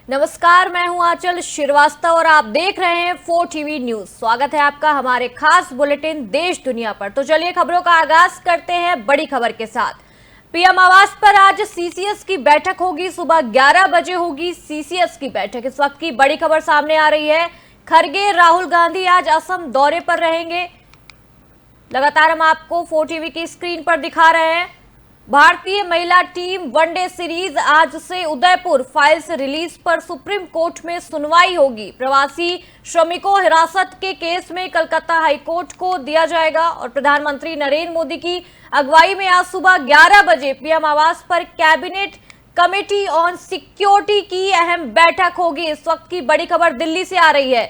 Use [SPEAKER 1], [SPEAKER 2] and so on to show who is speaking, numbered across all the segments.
[SPEAKER 1] नमस्कार, मैं हूं आंचल श्रीवास्तव और आप देख रहे हैं 4 टीवी न्यूज। स्वागत है आपका हमारे खास बुलेटिन देश दुनिया पर। तो चलिए खबरों का आगाज करते हैं बड़ी खबर के साथ। पीएम आवास पर आज सीसीएस की बैठक होगी। सुबह 11 बजे होगी सीसीएस की बैठक। इस वक्त की बड़ी खबर सामने आ रही है। खरगे राहुल गांधी आज असम दौरे पर रहेंगे। लगातार हम आपको 4 टीवी की स्क्रीन पर दिखा रहे हैं। भारतीय महिला टीम वनडे सीरीज आज से उदयपुर। फाइल्स रिलीज पर सुप्रीम कोर्ट में सुनवाई होगी। प्रवासी श्रमिकों हिरासत के केस में कलकत्ता हाईकोर्ट को दिया जाएगा। और प्रधानमंत्री नरेंद्र मोदी की अगुवाई में आज सुबह 11 बजे पीएम आवास पर कैबिनेट कमेटी ऑन सिक्योरिटी की अहम बैठक होगी। इस वक्त की बड़ी खबर दिल्ली से आ रही है।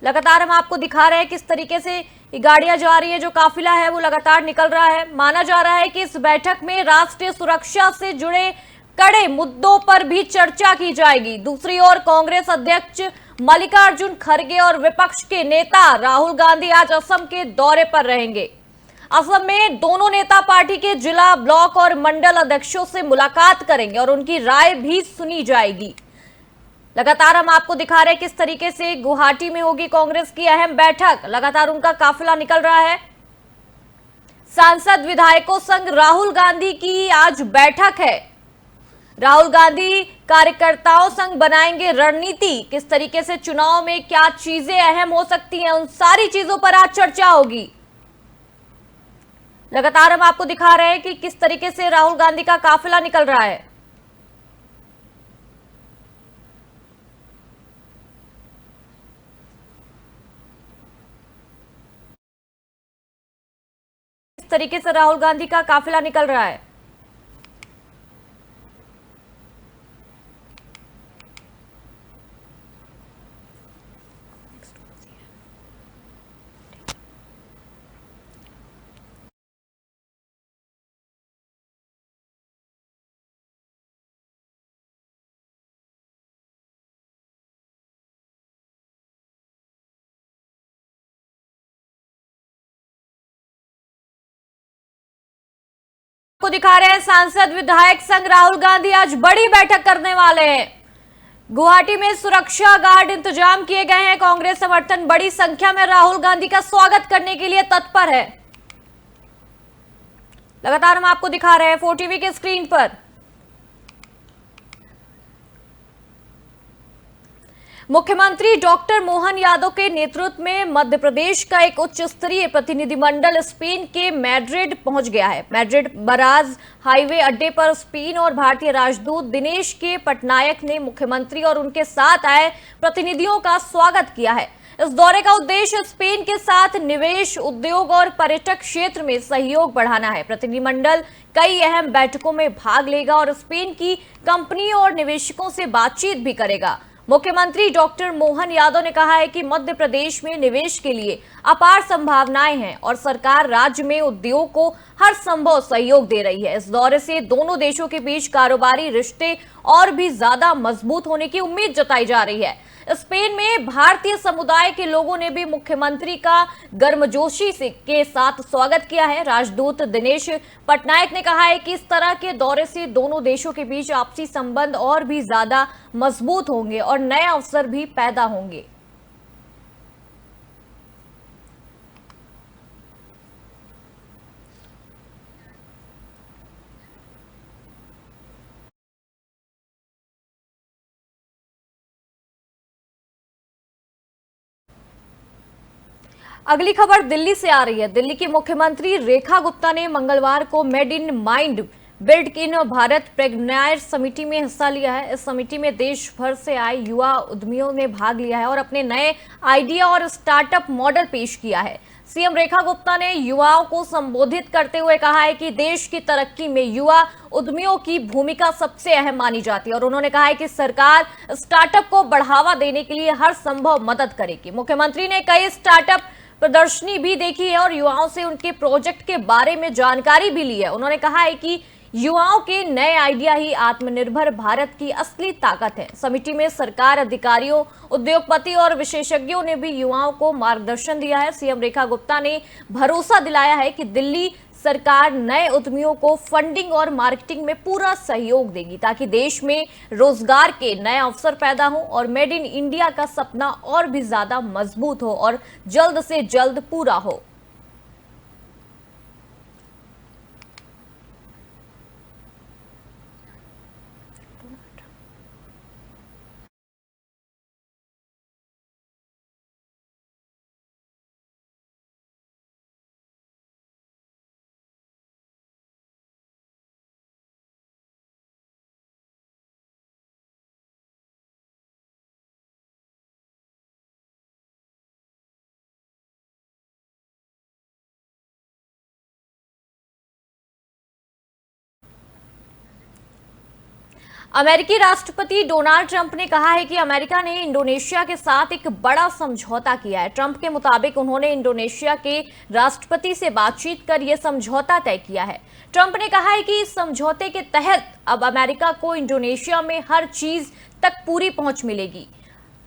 [SPEAKER 1] लगातार हम आपको दिखा रहे हैं किस तरीके से ये गाड़ियां जा रही है। जो काफिला है वो लगातार निकल रहा है। माना जा रहा है कि इस बैठक में राष्ट्रीय सुरक्षा से जुड़े कड़े मुद्दों पर भी चर्चा की जाएगी। दूसरी ओर कांग्रेस अध्यक्ष मल्लिकार्जुन खड़गे और विपक्ष के नेता राहुल गांधी आज असम के दौरे पर रहेंगे। असम में दोनों नेता पार्टी के जिला, ब्लॉक और मंडल अध्यक्षों से मुलाकात करेंगे और उनकी राय भी सुनी जाएगी। लगातार हम आपको दिखा रहे हैं किस तरीके से गुवाहाटी में होगी कांग्रेस की अहम बैठक। लगातार उनका काफिला निकल रहा है। सांसद विधायकों संग राहुल गांधी की आज बैठक है। राहुल गांधी कार्यकर्ताओं संग बनाएंगे रणनीति। किस तरीके से चुनाव में क्या चीजें अहम हो सकती हैं, उन सारी चीजों पर आज चर्चा होगी। लगातार हम आपको दिखा रहे हैं कि किस तरीके से राहुल गांधी का काफिला निकल रहा है। तरीके से राहुल गांधी का काफिला निकल रहा है। को दिखा रहे हैं सांसद विधायक संघ राहुल गांधी आज बड़ी बैठक करने वाले हैं। गुवाहाटी में सुरक्षा गार्ड इंतजाम किए गए हैं। कांग्रेस समर्थन बड़ी संख्या में राहुल गांधी का स्वागत करने के लिए तत्पर है। लगातार हम आपको दिखा रहे हैं 4 टीवी के स्क्रीन पर। मुख्यमंत्री डॉक्टर मोहन यादव के नेतृत्व में मध्य प्रदेश का एक उच्च स्तरीय प्रतिनिधिमंडल स्पेन के मैड्रिड पहुंच गया है। मैड्रिड बराज हाईवे अड्डे पर स्पेन और भारतीय राजदूत दिनेश के पटनायक ने मुख्यमंत्री और उनके साथ आए प्रतिनिधियों का स्वागत किया है। इस दौरे का उद्देश्य स्पेन के साथ निवेश, उद्योग और पर्यटक क्षेत्र में सहयोग बढ़ाना है। प्रतिनिधिमंडल कई अहम बैठकों में भाग लेगा और स्पेन की कंपनियों और निवेशकों से बातचीत भी करेगा। मुख्यमंत्री डॉक्टर मोहन यादव ने कहा है कि मध्य प्रदेश में निवेश के लिए अपार संभावनाएं हैं और सरकार राज्य में उद्योग को हर संभव सहयोग दे रही है। इस दौरे से दोनों देशों के बीच कारोबारी रिश्ते और भी ज्यादा मजबूत होने की उम्मीद जताई जा रही है। स्पेन में भारतीय समुदाय के लोगों ने भी मुख्यमंत्री का गर्मजोशी के साथ स्वागत किया है। राजदूत दिनेश पटनायक ने कहा है कि इस तरह के दौरे से दोनों देशों के बीच आपसी संबंध और भी ज्यादा मजबूत होंगे और नए अवसर भी पैदा होंगे। अगली खबर दिल्ली से आ रही है। दिल्ली की मुख्यमंत्री रेखा गुप्ता ने मंगलवार को made in mind build in Bharat प्रेगनायर समिति में हिस्सा लिया है। इस समिति में देश भर से आए युवा उद्यमियों ने भाग लिया है और अपने नए आइडिया और स्टार्टअप मॉडल पेश किया है। सीएम रेखा गुप्ता ने युवाओं को संबोधित करते हुए कहा है कि देश की तरक्की में युवा उद्यमियों की भूमिका सबसे अहम मानी जाती है और उन्होंने कहा है कि सरकार स्टार्टअप को बढ़ावा देने के लिए हर संभव मदद करेगी। मुख्यमंत्री ने कई स्टार्टअप प्रदर्शनी भी देखी है और युवाओं से उनके प्रोजेक्ट के बारे में जानकारी भी ली है। उन्होंने कहा है कि युवाओं के नए आइडिया ही आत्मनिर्भर भारत की असली ताकत है। समिति में सरकार, अधिकारियों, उद्योगपति और विशेषज्ञों ने भी युवाओं को मार्गदर्शन दिया है। सीएम रेखा गुप्ता ने भरोसा दिलाया है कि दिल्ली सरकार नए उद्यमियों को फंडिंग और मार्केटिंग में पूरा सहयोग देगी, ताकि देश में रोजगार के नए अवसर पैदा हो और मेड इन इंडिया का सपना और भी ज्यादा मजबूत हो और जल्द से जल्द पूरा हो। अमेरिकी राष्ट्रपति डोनाल्ड ट्रंप ने कहा है कि अमेरिका ने इंडोनेशिया के साथ एक बड़ा समझौता किया है। ट्रंप के मुताबिक उन्होंने इंडोनेशिया के राष्ट्रपति से बातचीत कर यह समझौता तय किया है। ट्रंप ने कहा है कि इस समझौते के तहत अब अमेरिका को इंडोनेशिया में हर चीज तक पूरी पहुंच मिलेगी।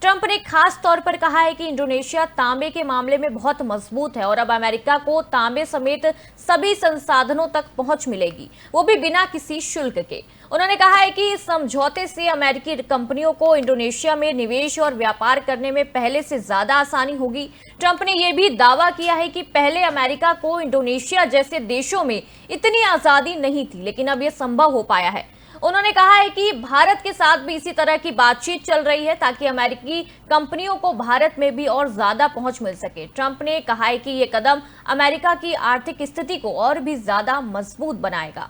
[SPEAKER 1] ट्रंप ने खास तौर पर कहा है कि इंडोनेशिया तांबे के मामले में बहुत मजबूत है और अब अमेरिका को तांबे समेत सभी संसाधनों तक पहुंच मिलेगी, वो भी बिना किसी शुल्क के। उन्होंने कहा है कि इस समझौते से अमेरिकी कंपनियों को इंडोनेशिया में निवेश और व्यापार करने में पहले से ज्यादा आसानी होगी। ट्रंप ने यह भी दावा किया है कि पहले अमेरिका को इंडोनेशिया जैसे देशों में इतनी आजादी नहीं थी, लेकिन अब यह संभव हो पाया है। उन्होंने कहा है कि भारत के साथ भी इसी तरह की बातचीत चल रही है, ताकि अमेरिकी कंपनियों को भारत में भी और ज्यादा पहुंच मिल सके। ट्रंप ने कहा है कि यह कदम अमेरिका की आर्थिक स्थिति को और भी ज्यादा मजबूत बनाएगा।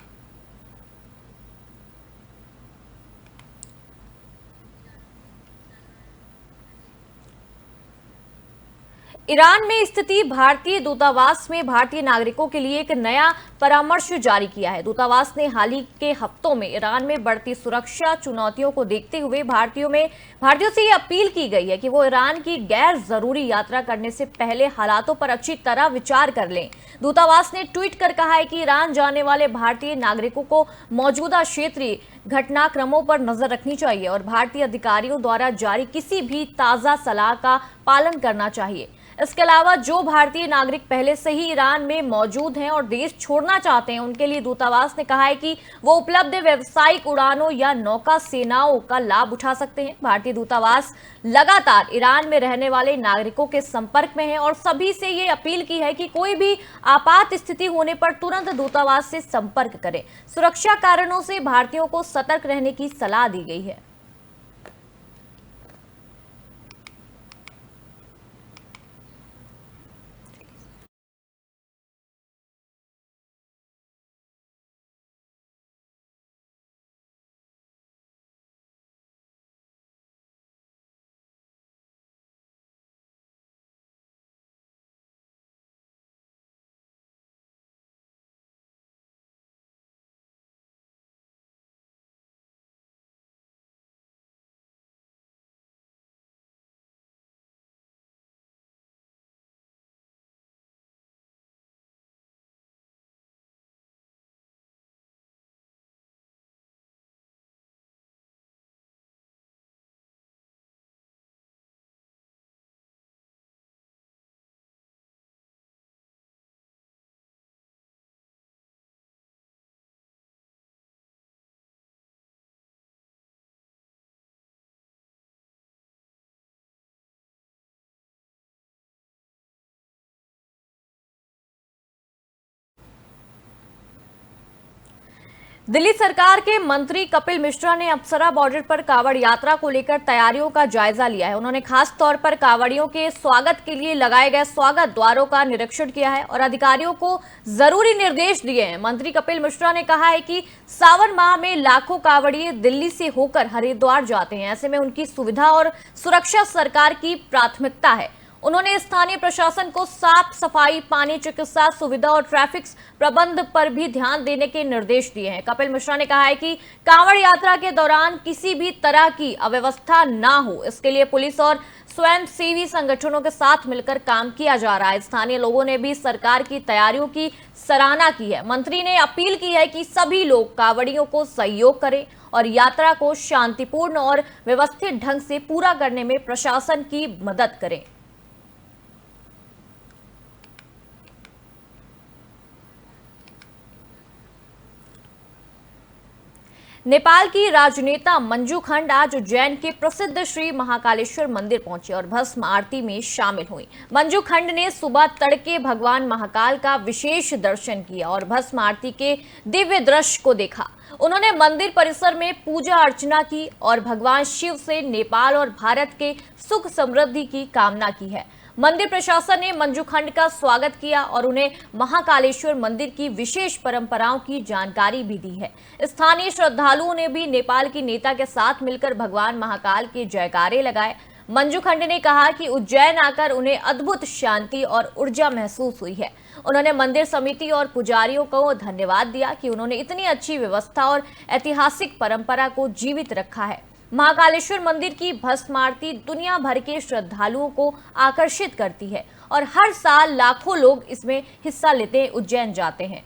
[SPEAKER 1] ईरान में स्थिति भारतीय दूतावास में भारतीय नागरिकों के लिए एक नया परामर्श जारी किया है। दूतावास ने हाल ही के हफ्तों में ईरान में बढ़ती सुरक्षा चुनौतियों को देखते हुए भारतीयों से ये अपील की गई है कि वो ईरान की गैर जरूरी यात्रा करने से पहले हालातों पर अच्छी तरह विचार कर लें। दूतावास ने ट्वीट कर कहा है कि ईरान जाने वाले भारतीय नागरिकों को मौजूदा क्षेत्रीय घटनाक्रमों पर नजर रखनी चाहिए और भारतीय अधिकारियों द्वारा जारी किसी भी ताजा सलाह का पालन करना चाहिए। इसके अलावा जो भारतीय नागरिक पहले से ही ईरान में मौजूद हैं और देश छोड़ना चाहते हैं, उनके लिए दूतावास ने कहा है कि वो उपलब्ध व्यावसायिक उड़ानों या नौका सेनाओं का लाभ उठा सकते हैं। भारतीय दूतावास लगातार ईरान में रहने वाले नागरिकों के संपर्क में है और सभी से ये अपील की है कि कोई भी आपात स्थिति होने पर तुरंत दूतावास से संपर्क करें। सुरक्षा कारणों से भारतीयों को सतर्क रहने की सलाह दी गई है। दिल्ली सरकार के मंत्री कपिल मिश्रा ने अप्सरा बॉर्डर पर कांवड़ यात्रा को लेकर तैयारियों का जायजा लिया है। उन्होंने खास तौर पर कांवड़ियों के स्वागत के लिए लगाए गए स्वागत द्वारों का निरीक्षण किया है और अधिकारियों को जरूरी निर्देश दिए हैं। मंत्री कपिल मिश्रा ने कहा है कि सावन माह में लाखों कांवड़िए दिल्ली से होकर हरिद्वार जाते हैं, ऐसे में उनकी सुविधा और सुरक्षा सरकार की प्राथमिकता है। उन्होंने स्थानीय प्रशासन को साफ सफाई, पानी, चिकित्सा सुविधा और ट्रैफिक प्रबंध पर भी ध्यान देने के निर्देश दिए हैं। कपिल मिश्रा ने कहा है कि कांवड़ यात्रा के दौरान किसी भी तरह की अव्यवस्था ना हो, इसके लिए पुलिस और स्वयंसेवी संगठनों के साथ मिलकर काम किया जा रहा है। स्थानीय लोगों ने भी सरकार की तैयारियों की सराहना की है। मंत्री ने अपील की है कि सभी लोग कांवड़ियों को सहयोग करें और यात्रा को शांतिपूर्ण और व्यवस्थित ढंग से पूरा करने में प्रशासन की मदद करें। नेपाल की राजनेता मंजू खंड आज उज्जैन के प्रसिद्ध श्री महाकालेश्वर मंदिर पहुंचे और भस्म आरती में शामिल हुई। मंजू खंड ने सुबह तड़के भगवान महाकाल का विशेष दर्शन किया और भस्म आरती के दिव्य दृश्य को देखा। उन्होंने मंदिर परिसर में पूजा अर्चना की और भगवान शिव से नेपाल और भारत के सुख समृद्धि की कामना की है। मंदिर प्रशासन ने मंजू खंड का स्वागत किया और उन्हें महाकालेश्वर मंदिर की विशेष परंपराओं की जानकारी भी दी है। स्थानीय श्रद्धालुओं ने भी नेपाल की नेता के साथ मिलकर भगवान महाकाल के जयकारे लगाए। मंजू खंड ने कहा कि उज्जैन आकर उन्हें अद्भुत शांति और ऊर्जा महसूस हुई है। उन्होंने मंदिर समिति और पुजारियों को धन्यवाद दिया कि उन्होंने इतनी अच्छी व्यवस्था और ऐतिहासिक परंपरा को जीवित रखा है। महाकालेश्वर मंदिर की भस्म आरती दुनिया भर के श्रद्धालुओं को आकर्षित करती है और हर साल लाखों लोग इसमें हिस्सा लेते उज्जैन जाते हैं।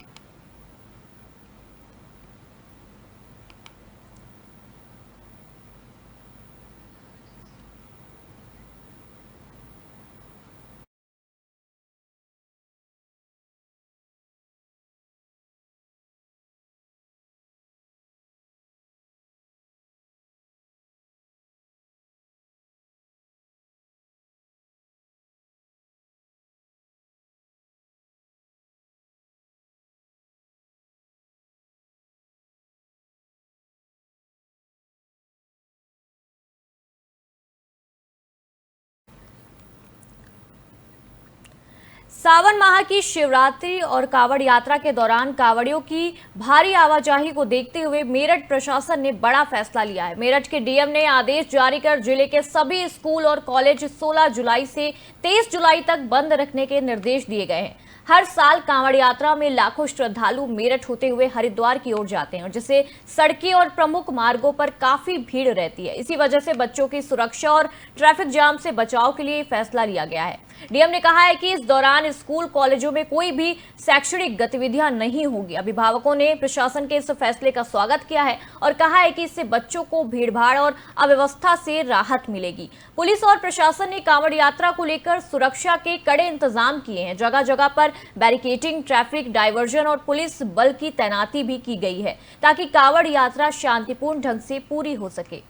[SPEAKER 1] सावन माह की शिवरात्रि और कांवड़ यात्रा के दौरान कांवड़ियों की भारी आवाजाही को देखते हुए मेरठ प्रशासन ने बड़ा फैसला लिया है। मेरठ के डीएम ने आदेश जारी कर जिले के सभी स्कूल और कॉलेज 16 जुलाई से 23 जुलाई तक बंद रखने के निर्देश दिए गए हैं। हर साल कांवड़ यात्रा में लाखों श्रद्धालु मेरठ होते हुए हरिद्वार की ओर जाते हैं और जिससे सड़कें और प्रमुख मार्गों पर काफी भीड़ रहती है। इसी वजह से बच्चों की सुरक्षा और ट्रैफिक जाम से बचाव के लिए फैसला लिया गया है। डीएम ने कहा है कि इस दौरान स्कूल कॉलेजों में कोई भी शैक्षणिक गतिविधियां नहीं होगी। अभिभावकों ने प्रशासन के इस फैसले का स्वागत किया है और कहा है कि इससे बच्चों को भीड़भाड़ और अव्यवस्था से राहत मिलेगी। पुलिस और प्रशासन ने कांवड़ यात्रा को लेकर सुरक्षा के कड़े इंतजाम किए हैं। जगह जगह पर बैरिकेडिंग, ट्रैफिक डायवर्जन और पुलिस बल की तैनाती भी की गई है ताकि कांवड़ यात्रा शांतिपूर्ण ढंग से पूरी हो सके।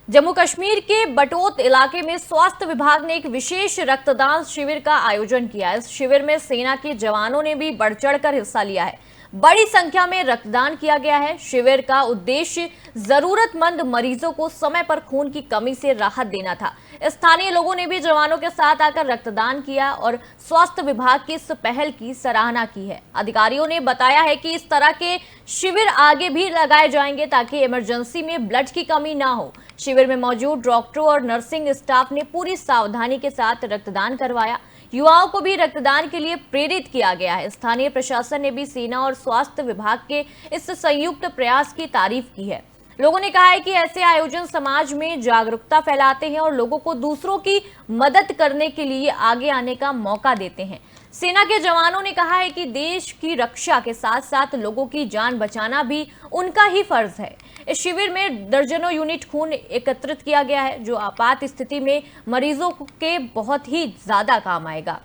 [SPEAKER 1] जम्मू कश्मीर के बटोत इलाके में स्वास्थ्य विभाग ने एक विशेष रक्तदान शिविर का आयोजन किया। इस शिविर में सेना के जवानों ने भी बढ़ चढ़कर हिस्सा लिया है। बड़ी संख्या में रक्तदान किया गया है। शिविर का उद्देश्य जरूरतमंद मरीजों को समय पर खून की कमी से राहत देना था। स्थानीय लोगों ने भी जवानों के साथ आकर रक्तदान किया और स्वास्थ्य विभाग की इस पहल की सराहना की है। अधिकारियों ने बताया है कि इस तरह के शिविर आगे भी लगाए जाएंगे ताकि इमरजेंसी में ब्लड की कमी ना हो। शिविर में मौजूद डॉक्टरों और नर्सिंग स्टाफ ने पूरी सावधानी के साथ रक्तदान करवाया। युवाओं को भी रक्तदान के लिए प्रेरित किया गया है। स्थानीय प्रशासन ने भी सेना और स्वास्थ्य विभाग के इस संयुक्त प्रयास की तारीफ की है। लोगों ने कहा है कि ऐसे आयोजन समाज में जागरूकता फैलाते हैं और लोगों को दूसरों की मदद करने के लिए आगे आने का मौका देते हैं। सेना के जवानों ने कहा है कि देश की रक्षा के साथ साथ लोगों की जान बचाना भी उनका ही फर्ज है। इस शिविर में दर्जनों यूनिट खून एकत्रित किया गया है जो आपात स्थिति में मरीजों के बहुत ही ज्यादा काम आएगा।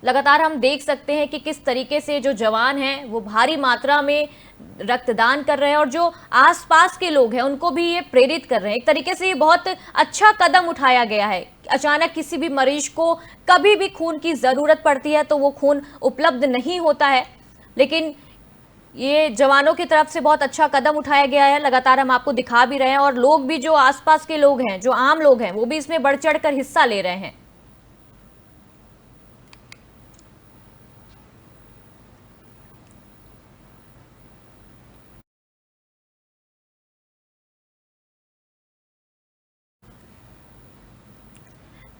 [SPEAKER 1] लगातार हम देख सकते हैं कि किस तरीके से जो जवान हैं वो भारी मात्रा में रक्तदान कर रहे हैं और जो आसपास के लोग हैं उनको भी ये प्रेरित कर रहे हैं। एक तरीके से ये बहुत अच्छा कदम उठाया गया है। अचानक किसी भी मरीज को कभी भी खून की जरूरत पड़ती है तो वो खून उपलब्ध नहीं होता है, लेकिन ये जवानों की तरफ से बहुत अच्छा कदम उठाया गया है। लगातार हम आपको दिखा भी रहे हैं और लोग भी, जो आसपास के लोग हैं, जो आम लोग हैं, वो भी इसमें बढ़ चढ़ कर हिस्सा ले रहे हैं।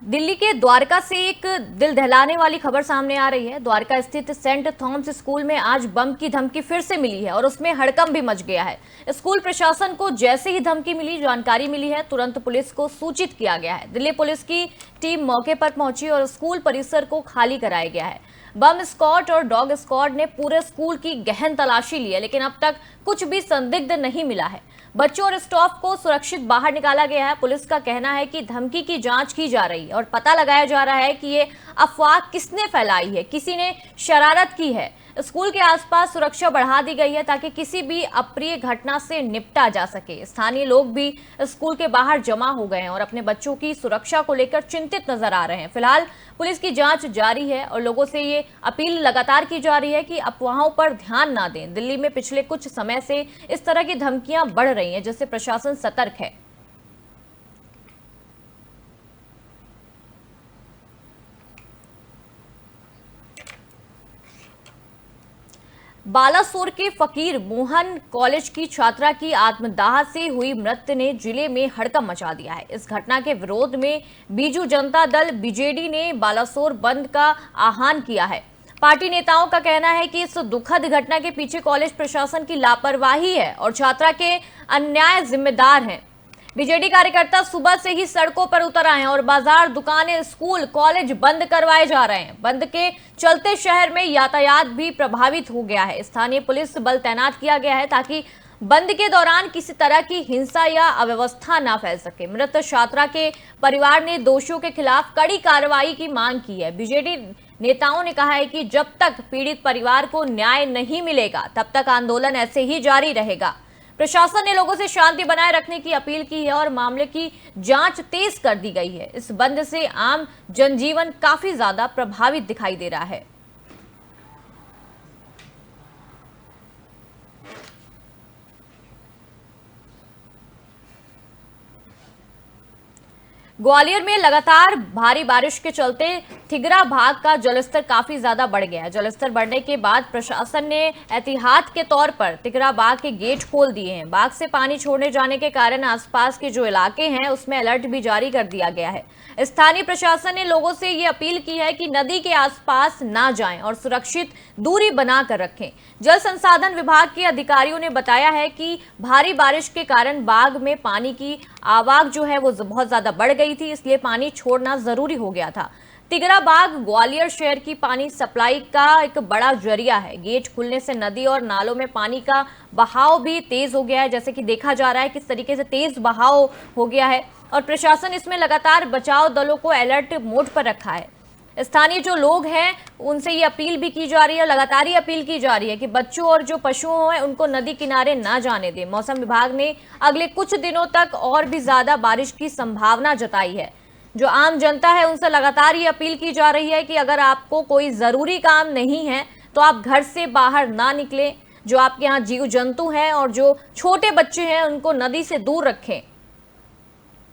[SPEAKER 1] दिल्ली के द्वारका से एक दिल दहलाने वाली खबर सामने आ रही है। द्वारका स्थित सेंट थॉमस स्कूल में आज बम की धमकी फिर से मिली है और उसमें हड़कंप भी मच गया है। स्कूल प्रशासन को जैसे ही धमकी मिली, जानकारी मिली है, तुरंत पुलिस को सूचित किया गया है। दिल्ली पुलिस की टीम मौके पर पहुंची और स्कूल परिसर को खाली कराया गया है। बम स्क्वाड और डॉग स्क्वाड ने पूरे स्कूल की गहन तलाशी ली है, लेकिन अब तक कुछ भी संदिग्ध नहीं मिला है। बच्चों और स्टाफ को सुरक्षित बाहर निकाला गया है। पुलिस का कहना है कि धमकी की जांच की जा रही है और पता लगाया जा रहा है कि ये अफवाह किसने फैलाई है, किसी ने शरारत की है। स्कूल के आसपास सुरक्षा बढ़ा दी गई है ताकि किसी भी अप्रिय घटना से निपटा जा सके। स्थानीय लोग भी स्कूल के बाहर जमा हो गए हैं और अपने बच्चों की सुरक्षा को लेकर चिंतित नजर आ रहे हैं। फिलहाल पुलिस की जांच जारी है और लोगों से ये अपील लगातार की जा रही है कि अफवाहों पर ध्यान ना दें। दिल्ली में पिछले कुछ समय से इस तरह की धमकियां बढ़ रही हैं, जिससे प्रशासन सतर्क है। बालासोर के फकीर मोहन कॉलेज की छात्रा की आत्मदाह से हुई मृत्यु ने जिले में हड़कंप मचा दिया है। इस घटना के विरोध में बीजू जनता दल बीजेडी ने बालासोर बंद का आह्वान किया है। पार्टी नेताओं का कहना है कि इस दुखद घटना के पीछे कॉलेज प्रशासन की लापरवाही है और छात्रा के अन्याय जिम्मेदार हैं। बीजेडी कार्यकर्ता सुबह से ही सड़कों पर उतर आए हैं और बाजार, दुकानें, स्कूल, कॉलेज बंद करवाए जा रहे हैं। बंद के चलते शहर में यातायात भी प्रभावित हो गया है। स्थानीय पुलिस बल तैनात किया गया है ताकि बंद के दौरान किसी तरह की हिंसा या अव्यवस्था ना फैल सके। मृत छात्रा के परिवार ने दोषियों के खिलाफ कड़ी कार्रवाई की मांग की है। बीजेडी नेताओं ने कहा है कि जब तक पीड़ित परिवार को न्याय नहीं मिलेगा, तब तक आंदोलन ऐसे ही जारी रहेगा। प्रशासन ने लोगों से शांति बनाए रखने की अपील की है और मामले की जांच तेज कर दी गई है। इस बंद से आम जनजीवन काफी ज्यादा प्रभावित दिखाई दे रहा है। ग्वालियर में लगातार भारी बारिश के चलते तिघरा बाग का जलस्तर काफी ज्यादा बढ़ गया है। जलस्तर बढ़ने के बाद प्रशासन ने एहतियात के तौर पर तिघरा बाग के गेट खोल दिए हैं। बाग से पानी छोड़ने जाने के कारण आसपास के जो इलाके हैं उसमें अलर्ट भी जारी कर दिया गया है। स्थानीय प्रशासन ने लोगों से ये अपील की है कि नदी के आसपास ना जाएं और सुरक्षित दूरी बनाकर रखें। जल संसाधन विभाग के अधिकारियों ने बताया है कि भारी बारिश के कारण बाग में पानी की आवक जो है वो बहुत ज्यादा बढ़ गई थी, इसलिए पानी छोड़ना जरूरी हो गया था। तिघरा बाग ग्वालियर शहर की पानी सप्लाई का एक बड़ा जरिया है। गेट खुलने से नदी और नालों में पानी का बहाव भी तेज हो गया है। जैसे कि देखा जा रहा है किस तरीके से तेज बहाव हो गया है और प्रशासन इसमें लगातार बचाव दलों को अलर्ट मोड पर रखा है। स्थानीय जो लोग हैं उनसे ये अपील भी की जा रही है, लगातार ही अपील की जा रही है कि बच्चों और जो पशुओं हैं उनको नदी किनारे ना जाने दें। मौसम विभाग ने अगले कुछ दिनों तक और भी ज्यादा बारिश की संभावना जताई है। जो आम जनता है उनसे लगातार ये अपील की जा रही है कि अगर आपको कोई जरूरी काम नहीं है तो आप घर से बाहर ना निकलें। जो आपके यहाँ जीव जंतु हैं और जो छोटे बच्चे हैं उनको नदी से दूर रखें।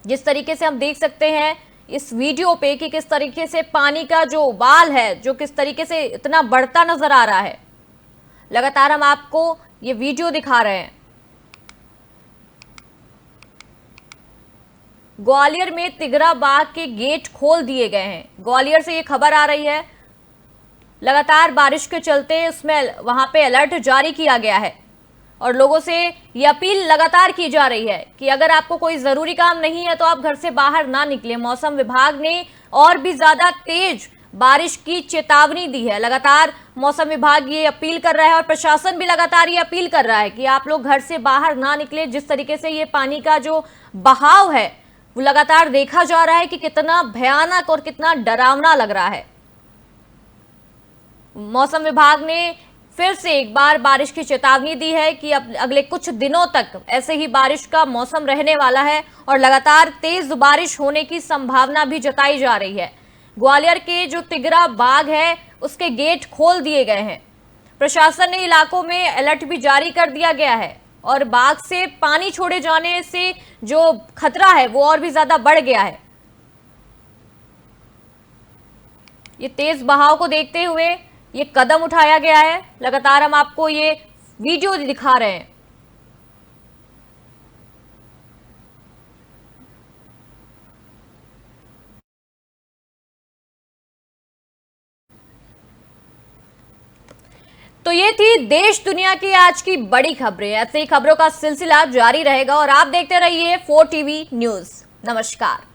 [SPEAKER 1] जिस तरीके से हम देख सकते हैं इस वीडियो पे कि किस तरीके से पानी का जो उबाल है जो किस तरीके से इतना बढ़ता नजर आ रहा है। लगातार हम आपको ये वीडियो दिखा रहे हैं। ग्वालियर में तिघरा बाग के गेट खोल दिए गए हैं। ग्वालियर से ये खबर आ रही है। लगातार बारिश के चलते उसमें वहां पे अलर्ट जारी किया गया है और लोगों से ये अपील लगातार की जा रही है कि अगर आपको कोई जरूरी काम नहीं है तो आप घर से बाहर ना निकलें। मौसम विभाग ने और भी ज्यादा तेज बारिश की चेतावनी दी है। लगातार मौसम विभाग ये अपील कर रहा है और प्रशासन भी लगातार ये अपील कर रहा है कि आप लोग घर से बाहर ना निकले। जिस तरीके से ये पानी का जो बहाव है वो लगातार देखा जा रहा है कि कितना भयानक और कितना डरावना लग रहा है। मौसम विभाग ने फिर से एक बार बारिश की चेतावनी दी है कि अब अगले कुछ दिनों तक ऐसे ही बारिश का मौसम रहने वाला है और लगातार तेज बारिश होने की संभावना भी जताई जा रही है। ग्वालियर के जो तिघरा बाग है उसके गेट खोल दिए गए हैं। प्रशासन ने इलाकों में अलर्ट भी जारी कर दिया गया है और बाग से पानी छोड़े जाने से जो खतरा है वो और भी ज्यादा बढ़ गया है। ये तेज बहाव को देखते हुए ये कदम उठाया गया है। लगातार हम आपको ये वीडियो दिखा रहे हैं। तो ये थी देश दुनिया की आज की बड़ी खबरें। ऐसे ही खबरों का सिलसिला जारी रहेगा और आप देखते रहिए 4 टीवी न्यूज। नमस्कार।